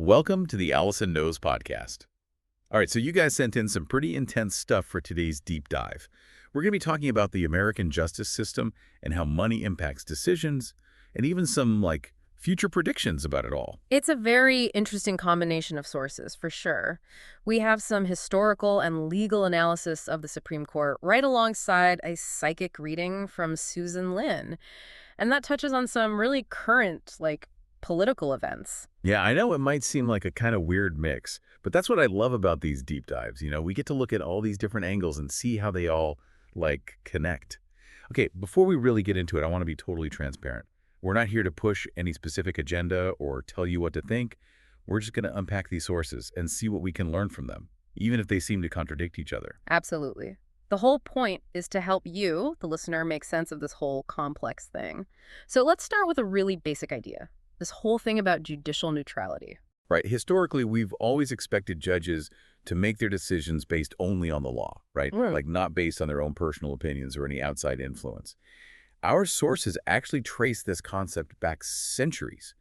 Welcome to the Allison Knows podcast. All right, so you guys sent in some pretty intense stuff for today's deep dive. We're going to be talking about the American justice system and how money impacts decisions, and even some, future predictions about it all. It's a very interesting combination of sources, for sure. We have some historical and legal analysis of the Supreme Court right alongside a psychic reading from Susan Lin. And that touches on some really current, political events. Yeah, I know it might seem like a kind of weird mix, but that's what I love about these deep dives. We get to look at all these different angles and see how they all, connect. Okay, before we really get into it, I want to be totally transparent. We're not here to push any specific agenda or tell you what to think. We're just going to unpack these sources and see what we can learn from them, even if they seem to contradict each other. Absolutely. The whole point is to help you, the listener, make sense of this whole complex thing. So let's start with a really basic idea. This whole thing about judicial neutrality. Right. Historically, we've always expected judges to make their decisions based only on the law, right? Right. Not based on their own personal opinions or any outside influence. Our sources actually trace this concept back centuries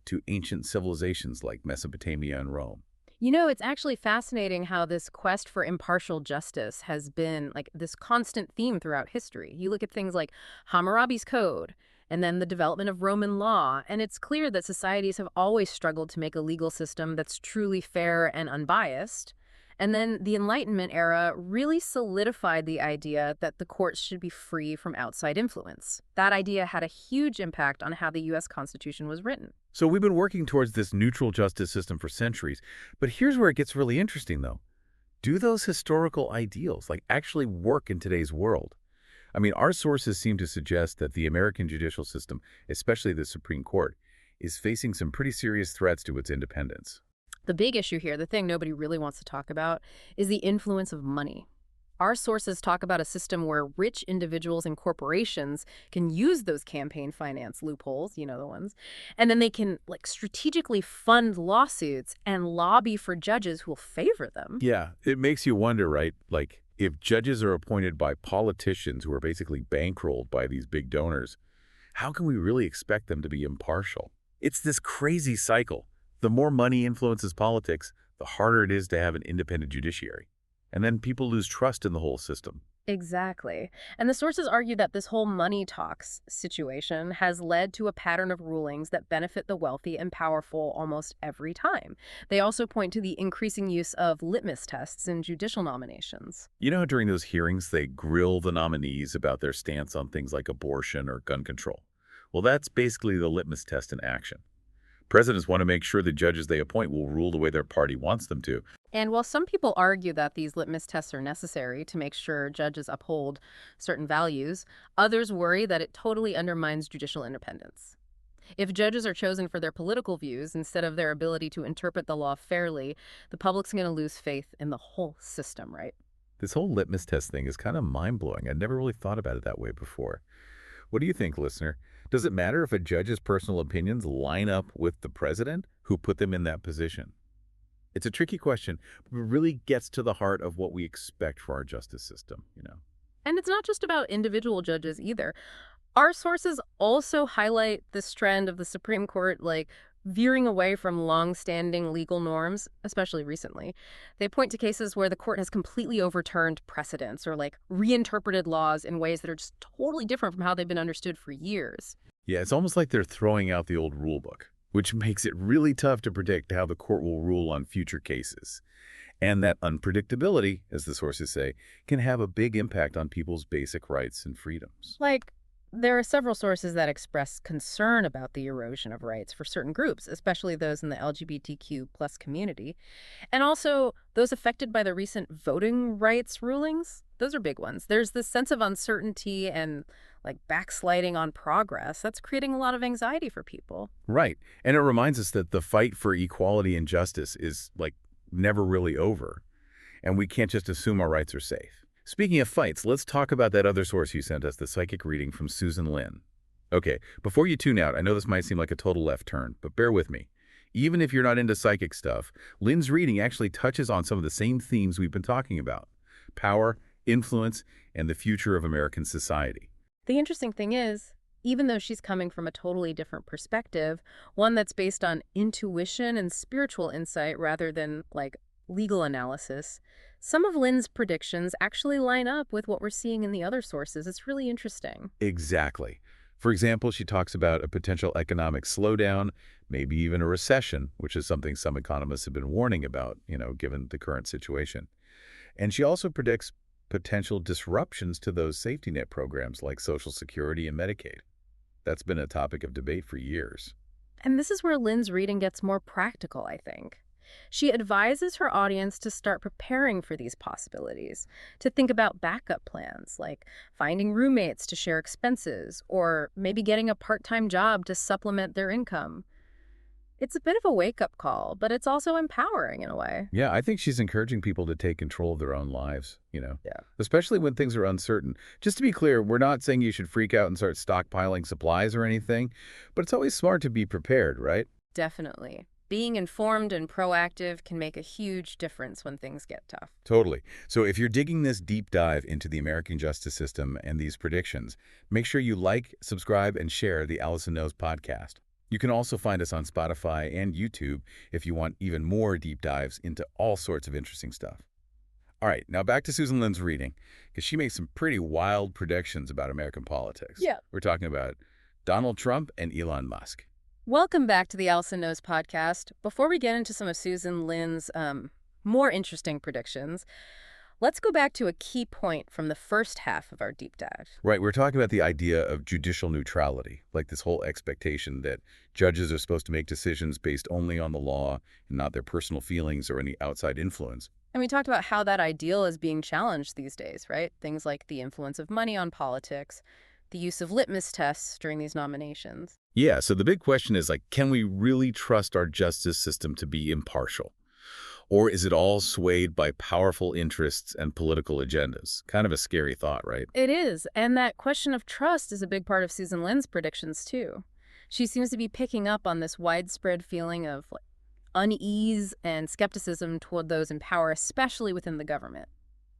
to ancient civilizations like Mesopotamia and Rome. It's actually fascinating how this quest for impartial justice has been this constant theme throughout history. You look at things like Hammurabi's Code and then the development of Roman law, and it's clear that societies have always struggled to make a legal system that's truly fair and unbiased. And then the Enlightenment era really solidified the idea that the courts should be free from outside influence. That idea had a huge impact on how the U.S. Constitution was written. So we've been working towards this neutral justice system for centuries. But here's where it gets really interesting, though. Do those historical ideals actually work in today's world? I mean, our sources seem to suggest that the American judicial system, especially the Supreme Court, is facing some pretty serious threats to its independence. The big issue here, the thing nobody really wants to talk about, is the influence of money. Our sources talk about a system where rich individuals and corporations can use those campaign finance loopholes, you know the ones, and then they can strategically fund lawsuits and lobby for judges who will favor them. Yeah, it makes you wonder, right? If judges are appointed by politicians who are basically bankrolled by these big donors, how can we really expect them to be impartial? It's this crazy cycle. The more money influences politics, the harder it is to have an independent judiciary. And then people lose trust in the whole system. Exactly. And the sources argue that this whole money talks situation has led to a pattern of rulings that benefit the wealthy and powerful almost every time. They also point to the increasing use of litmus tests in judicial nominations. You know how during those hearings they grill the nominees about their stance on things like abortion or gun control? Well, that's basically the litmus test in action. Presidents want to make sure the judges they appoint will rule the way their party wants them to. And while some people argue that these litmus tests are necessary to make sure judges uphold certain values, others worry that it totally undermines judicial independence. If judges are chosen for their political views instead of their ability to interpret the law fairly, the public's going to lose faith in the whole system, right? This whole litmus test thing is kind of mind-blowing. I'd never really thought about it that way before. What do you think, listener? Does it matter if a judge's personal opinions line up with the president who put them in that position? It's a tricky question, but it really gets to the heart of what we expect for our justice system. And it's not just about individual judges either. Our sources also highlight this trend of the Supreme Court, veering away from long-standing legal norms, especially recently. They point to cases where the court has completely overturned precedents or reinterpreted laws in ways that are just totally different from how they've been understood for years. Yeah, it's almost like they're throwing out the old rule book, which makes it really tough to predict how the court will rule on future cases. And that unpredictability, as the sources say, can have a big impact on people's basic rights and freedoms. There are several sources that express concern about the erosion of rights for certain groups, especially those in the LGBTQ plus community, and also those affected by the recent voting rights rulings. Those are big ones. There's this sense of uncertainty and backsliding on progress that's creating a lot of anxiety for people. Right. And it reminds us that the fight for equality and justice is never really over. And we can't just assume our rights are safe. Speaking of fights, let's talk about that other source you sent us, the psychic reading from Susan Lin. Okay, before you tune out, I know this might seem like a total left turn, but bear with me. Even if you're not into psychic stuff, Lin's reading actually touches on some of the same themes we've been talking about: power, influence, and the future of American society. The interesting thing is, even though she's coming from a totally different perspective, one that's based on intuition and spiritual insight rather than, like, legal analysis. Some of Lynn's predictions actually line up with what we're seeing in the other sources. It's really interesting. Exactly. For example, she talks about a potential economic slowdown, maybe even a recession, which is something some economists have been warning about, given the current situation. And she also predicts potential disruptions to those safety net programs like Social Security and Medicaid. That's been a topic of debate for years. And this is where Lynn's reading gets more practical, I think. She advises her audience to start preparing for these possibilities, to think about backup plans, like finding roommates to share expenses, or maybe getting a part-time job to supplement their income. It's a bit of a wake-up call, but it's also empowering in a way. Yeah, I think she's encouraging people to take control of their own lives, Yeah. especially when things are uncertain. Just to be clear, we're not saying you should freak out and start stockpiling supplies or anything, but it's always smart to be prepared, right? Definitely. Being informed and proactive can make a huge difference when things get tough. Totally. So if you're digging this deep dive into the American justice system and these predictions, make sure you like, subscribe, and share the Allison Knows podcast. You can also find us on Spotify and YouTube if you want even more deep dives into all sorts of interesting stuff. All right, now back to Susan Lynn's reading, because she makes some pretty wild predictions about American politics. Yeah. We're talking about Donald Trump and Elon Musk. Welcome back to the Allison Knows podcast. Before we get into some of Susan Lynn's more interesting predictions, let's go back to a key point from the first half of our deep dive. Right, we're talking about the idea of judicial neutrality, like this whole expectation that judges are supposed to make decisions based only on the law and not their personal feelings or any outside influence. And we talked about how that ideal is being challenged these days, right? Things like the influence of money on politics, the use of litmus tests during these nominations. Yeah, so the big question is, can we really trust our justice system to be impartial? Or is it all swayed by powerful interests and political agendas? Kind of a scary thought, right? It is, and that question of trust is a big part of Susan Lynn's predictions, too. She seems to be picking up on this widespread feeling of unease and skepticism toward those in power, especially within the government.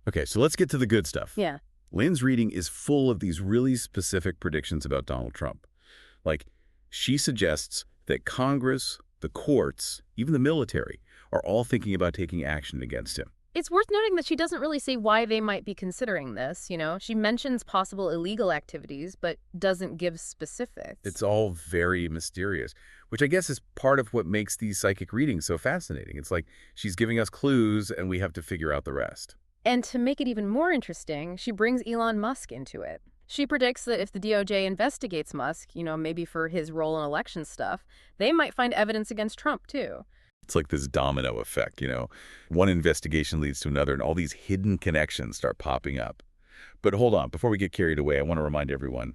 Okay, so let's get to the good stuff. Yeah. Lynn's reading is full of these really specific predictions about Donald Trump. She suggests that Congress, the courts, even the military, are all thinking about taking action against him. It's worth noting that she doesn't really say why they might be considering this, She mentions possible illegal activities, but doesn't give specifics. It's all very mysterious, which I guess is part of what makes these psychic readings so fascinating. It's like she's giving us clues and we have to figure out the rest. And to make it even more interesting, she brings Elon Musk into it. She predicts that if the DOJ investigates Musk, maybe for his role in election stuff, they might find evidence against Trump, too. It's like this domino effect, One investigation leads to another, and all these hidden connections start popping up. But hold on, before we get carried away, I want to remind everyone,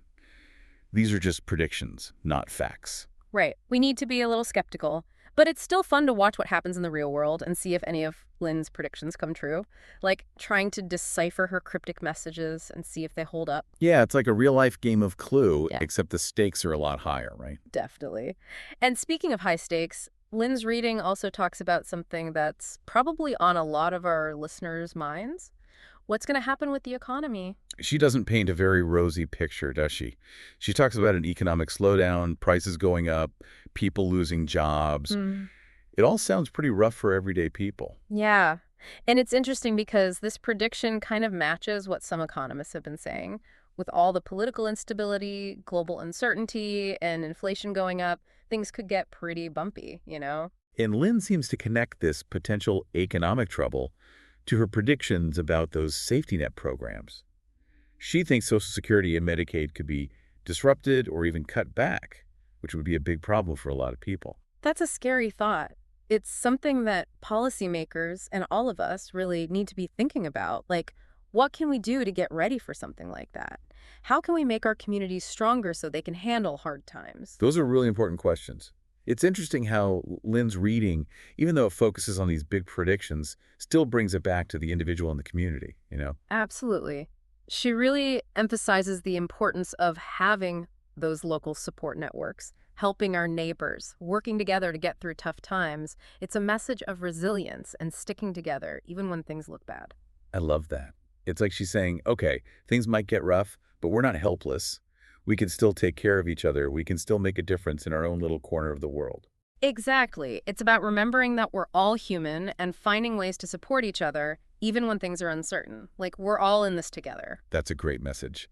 these are just predictions, not facts. Right. We need to be a little skeptical. But it's still fun to watch what happens in the real world and see if any of Lynn's predictions come true. Like trying to decipher her cryptic messages and see if they hold up. Yeah, it's like a real-life game of Clue, Yeah. except the stakes are a lot higher, right? Definitely. And speaking of high stakes, Lynn's reading also talks about something that's probably on a lot of our listeners' minds. What's going to happen with the economy? She doesn't paint a very rosy picture, does she? She talks about an economic slowdown, prices going up, people losing jobs. It all sounds pretty rough for everyday people. Yeah. And it's interesting because this prediction kind of matches what some economists have been saying. With all the political instability, global uncertainty, and inflation going up, things could get pretty bumpy, And Lynn seems to connect this potential economic trouble to her predictions about those safety net programs. She thinks Social Security and Medicaid could be disrupted or even cut back, which would be a big problem for a lot of people. That's a scary thought. It's something that policymakers and all of us really need to be thinking about. What can we do to get ready for something like that? How can we make our communities stronger so they can handle hard times? Those are really important questions. It's interesting how Lynn's reading, even though it focuses on these big predictions, still brings it back to the individual and the community, Absolutely. She really emphasizes the importance of having those local support networks, helping our neighbors, working together to get through tough times. It's a message of resilience and sticking together, even when things look bad. I love that. It's like she's saying, okay, things might get rough, but we're not helpless. We can still take care of each other. We can still make a difference in our own little corner of the world. Exactly. It's about remembering that we're all human and finding ways to support each other, even when things are uncertain. Like, we're all in this together. That's a great message.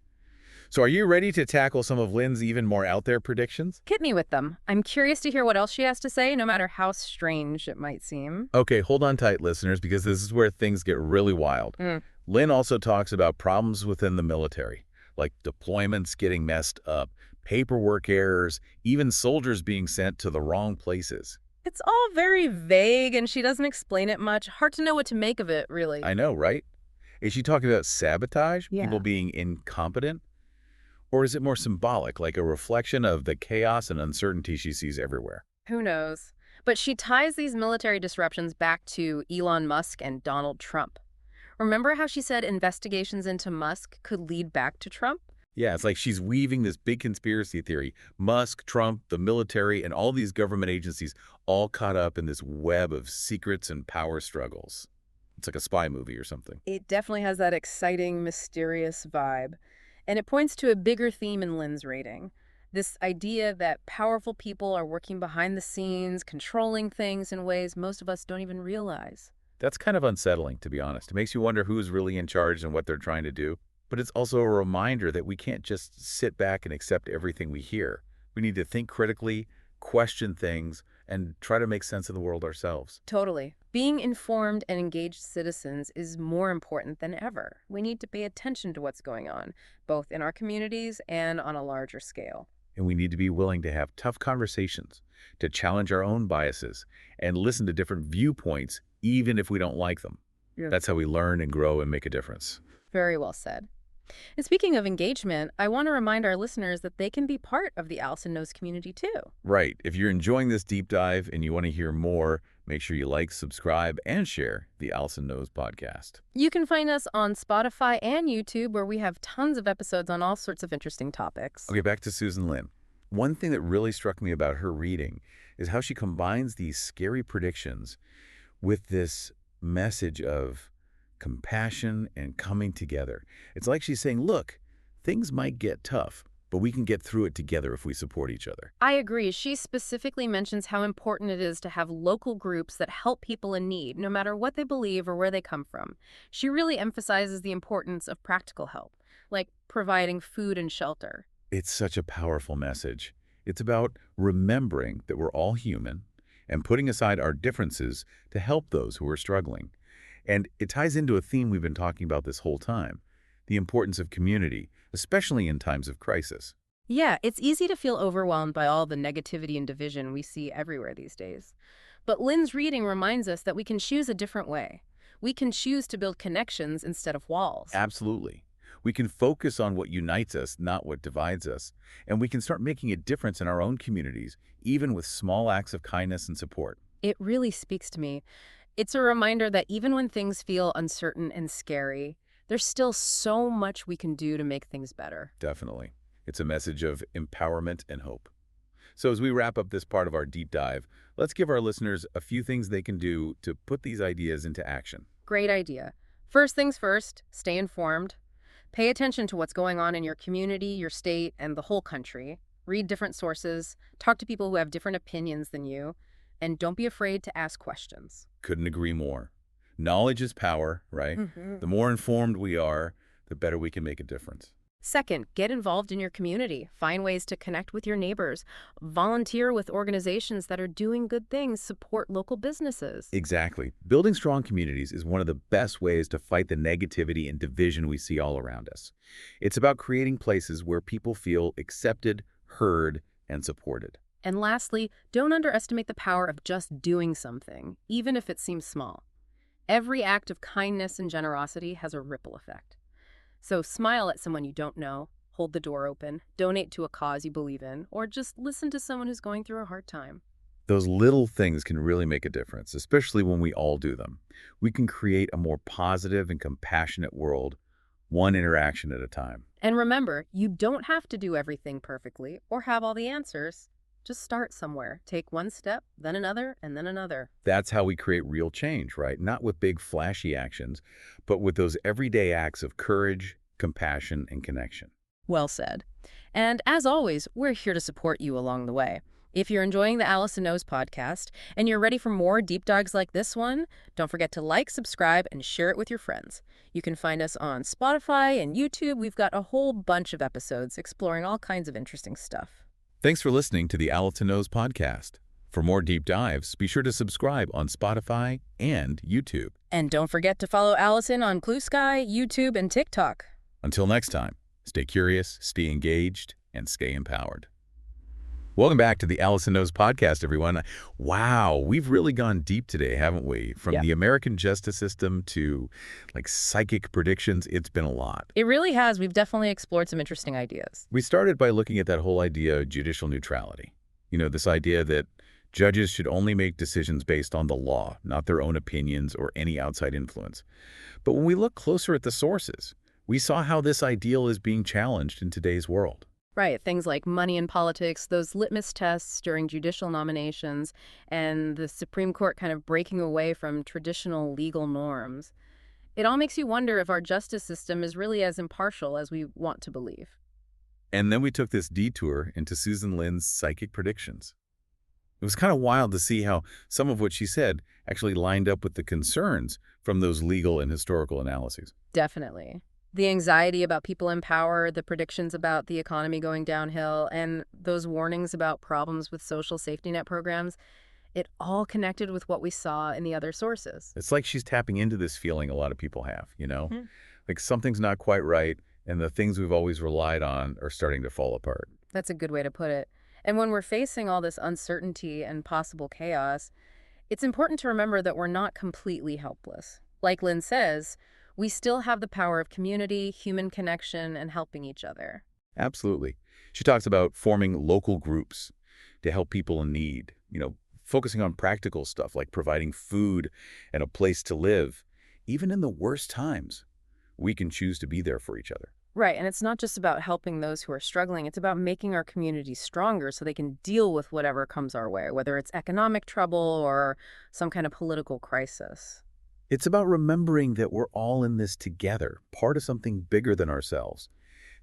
So are you ready to tackle some of Lynn's even more out there predictions? Hit me with them. I'm curious to hear what else she has to say, no matter how strange it might seem. Okay, hold on tight, listeners, because this is where things get really wild. Lynn also talks about problems within the military, like deployments getting messed up, paperwork errors, even soldiers being sent to the wrong places. It's all very vague, and she doesn't explain it much. Hard to know what to make of it, really. I know, right? Is she talking about sabotage, Yeah. people being incompetent? Or is it more symbolic, like a reflection of the chaos and uncertainty she sees everywhere? Who knows? But she ties these military disruptions back to Elon Musk and Donald Trump. Remember how she said investigations into Musk could lead back to Trump? Yeah, it's like she's weaving this big conspiracy theory. Musk, Trump, the military, and all these government agencies all caught up in this web of secrets and power struggles. It's like a spy movie or something. It definitely has that exciting, mysterious vibe. And it points to a bigger theme in Lynn's rating. This idea that powerful people are working behind the scenes, controlling things in ways most of us don't even realize. That's kind of unsettling, to be honest. It makes you wonder who's really in charge and what they're trying to do. But it's also a reminder that we can't just sit back and accept everything we hear. We need to think critically, question things, and try to make sense of the world ourselves. Totally. Being informed and engaged citizens is more important than ever. We need to pay attention to what's going on, both in our communities and on a larger scale. And we need to be willing to have tough conversations, to challenge our own biases, and listen to different viewpoints, even if we don't like them. Yeah. That's how we learn and grow and make a difference. Very well said. And speaking of engagement, I want to remind our listeners that they can be part of the Allison Knows community too. Right. If you're enjoying this deep dive and you want to hear more, make sure you like, subscribe, and share the Allison Knows podcast. You can find us on Spotify and YouTube, where we have tons of episodes on all sorts of interesting topics. Okay, back to Susan Lynn. One thing that really struck me about her reading is how she combines these scary predictions with this message of compassion and coming together. It's like she's saying, look, things might get tough, but we can get through it together if we support each other. I agree. She specifically mentions how important it is to have local groups that help people in need, no matter what they believe or where they come from. She really emphasizes the importance of practical help, like providing food and shelter. It's such a powerful message. It's about remembering that we're all human and putting aside our differences to help those who are struggling. And it ties into a theme we've been talking about this whole time, the importance of community, especially in times of crisis. Yeah, it's easy to feel overwhelmed by all the negativity and division we see everywhere these days. But Lynn's reading reminds us that we can choose a different way. We can choose to build connections instead of walls. Absolutely. We can focus on what unites us, not what divides us. And we can start making a difference in our own communities, even with small acts of kindness and support. It really speaks to me. It's a reminder that even when things feel uncertain and scary, there's still so much we can do to make things better. Definitely. It's a message of empowerment and hope. So as we wrap up this part of our deep dive, let's give our listeners a few things they can do to put these ideas into action. Great idea. First things first, stay informed. Pay attention to what's going on in your community, your state, and the whole country. Read different sources. Talk to people who have different opinions than you. And don't be afraid to ask questions. Couldn't agree more. Knowledge is power, right? The more informed we are, the better we can make a difference. Second, get involved in your community. Find ways to connect with your neighbors. Volunteer with organizations that are doing good things. Support local businesses. Exactly. Building strong communities is one of the best ways to fight the negativity and division we see all around us. It's about creating places where people feel accepted, heard, and supported. And lastly, don't underestimate the power of just doing something, even if it seems small. Every act of kindness and generosity has a ripple effect. So smile at someone you don't know, hold the door open, donate to a cause you believe in, or just listen to someone who's going through a hard time. Those little things can really make a difference, especially when we all do them. We can create a more positive and compassionate world, one interaction at a time. And remember, you don't have to do everything perfectly or have all the answers. Just start somewhere. Take one step, then another, and then another. That's how we create real change, right? Not with big flashy actions, but with those everyday acts of courage, compassion, and connection. Well said. And as always, we're here to support you along the way. If you're enjoying the Allison Knows podcast and you're ready for more deep dives like this one, don't forget to like, subscribe, and share it with your friends. You can find us on Spotify and YouTube. We've got a whole bunch of episodes exploring all kinds of interesting stuff. Thanks for listening to the Allison Knows podcast. For more deep dives, be sure to subscribe on Spotify and YouTube. And don't forget to follow Allison on Blue Sky, YouTube, and TikTok. Until next time, stay curious, stay engaged, and stay empowered. Welcome back to the Allison Knows podcast, everyone. Wow, we've really gone deep today, haven't we? From the American justice system to psychic predictions, it's been a lot. It really has. We've definitely explored some interesting ideas. We started by looking at that whole idea of judicial neutrality. This idea that judges should only make decisions based on the law, not their own opinions or any outside influence. But when we look closer at the sources, we saw how this ideal is being challenged in today's world. Right, things like money in politics, those litmus tests during judicial nominations, and the Supreme Court kind of breaking away from traditional legal norms. It all makes you wonder if our justice system is really as impartial as we want to believe. And then we took this detour into Susan Lin's psychic predictions. It was kind of wild to see how some of what she said actually lined up with the concerns from those legal and historical analyses. Definitely. The anxiety about people in power, the predictions about the economy going downhill, and those warnings about problems with social safety net programs, it all connected with what we saw in the other sources. It's like she's tapping into this feeling a lot of people have, Like something's not quite right, and the things we've always relied on are starting to fall apart. That's a good way to put it. And when we're facing all this uncertainty and possible chaos, it's important to remember that we're not completely helpless. Like Lynn says, we still have the power of community, human connection, and helping each other. Absolutely. She talks about forming local groups to help people in need, focusing on practical stuff like providing food and a place to live. Even in the worst times, we can choose to be there for each other. Right, and it's not just about helping those who are struggling. It's about making our communities stronger so they can deal with whatever comes our way, whether it's economic trouble or some kind of political crisis. It's about remembering that we're all in this together, part of something bigger than ourselves.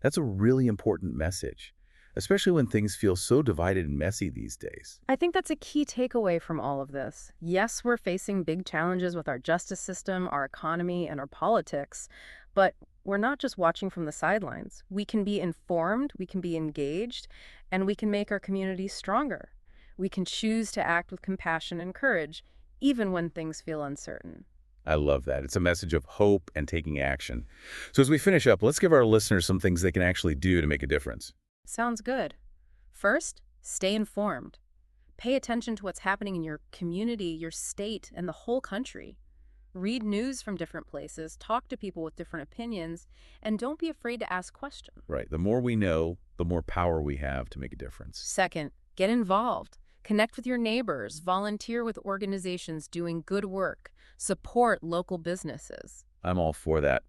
That's a really important message, especially when things feel so divided and messy these days. I think that's a key takeaway from all of this. Yes, we're facing big challenges with our justice system, our economy, and our politics, but we're not just watching from the sidelines. We can be informed, we can be engaged, and we can make our communities stronger. We can choose to act with compassion and courage, even when things feel uncertain. I love that. It's a message of hope and taking action. So as we finish up, let's give our listeners some things they can actually do to make a difference. Sounds good. First, stay informed. Pay attention to what's happening in your community, your state, and the whole country. Read news from different places, talk to people with different opinions, and don't be afraid to ask questions. Right. The more we know, the more power we have to make a difference. Second, get involved. Connect with your neighbors, volunteer with organizations doing good work, support local businesses. I'm all for that.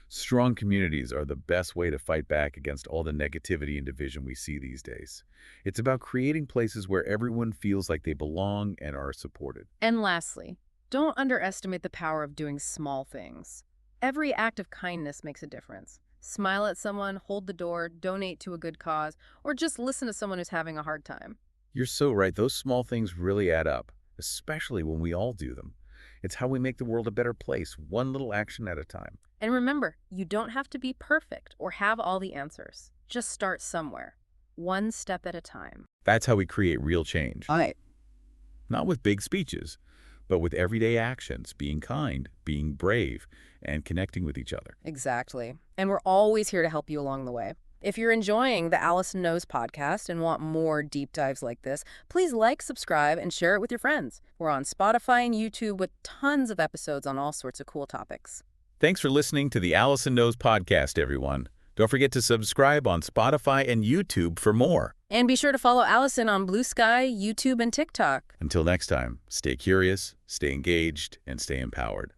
Strong communities are the best way to fight back against all the negativity and division we see these days. It's about creating places where everyone feels like they belong and are supported. And lastly, don't underestimate the power of doing small things. Every act of kindness makes a difference. Smile at someone, hold the door, donate to a good cause, or just listen to someone who's having a hard time. You're so right. Those small things really add up, especially when we all do them. It's how we make the world a better place, one little action at a time. And remember, you don't have to be perfect or have all the answers. Just start somewhere, one step at a time. That's how we create real change. Not with big speeches, but with everyday actions, being kind, being brave, and connecting with each other. Exactly. And we're always here to help you along the way. If you're enjoying the Allison Knows podcast and want more deep dives like this, please like, subscribe, and share it with your friends. We're on Spotify and YouTube with tons of episodes on all sorts of cool topics. Thanks for listening to the Allison Knows podcast, everyone. Don't forget to subscribe on Spotify and YouTube for more. And be sure to follow Allison on Blue Sky, YouTube, and TikTok. Until next time, stay curious, stay engaged, and stay empowered.